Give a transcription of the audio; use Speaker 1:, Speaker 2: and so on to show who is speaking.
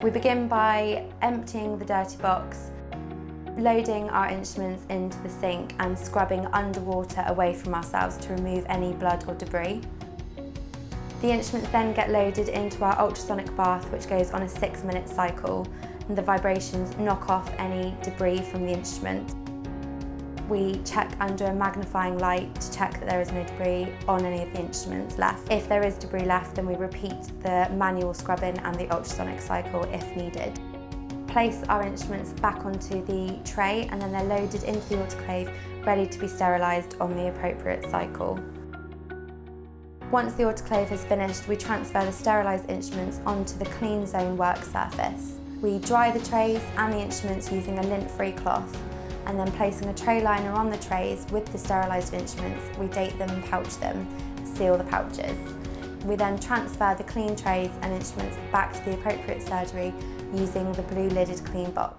Speaker 1: We begin by emptying the dirty box, loading our instruments into the sink and scrubbing underwater away from ourselves to remove any blood or debris. The instruments then get loaded into our ultrasonic bath, which goes on a 6-minute cycle, and the vibrations knock off any debris from the instrument. We check under a magnifying light to check that there is no debris on any of the instruments left. If there is debris left, then we repeat the manual scrubbing and the ultrasonic cycle if needed. Place our instruments back onto the tray and then they're loaded into the autoclave, ready to be sterilised on the appropriate cycle. Once the autoclave is finished, we transfer the sterilised instruments onto the clean zone work surface. We dry the trays and the instruments using a lint-free cloth, and then placing a tray liner on the trays with the sterilised instruments, we date them and pouch them, seal the pouches. We then transfer the clean trays and instruments back to the appropriate surgery using the blue lidded clean box.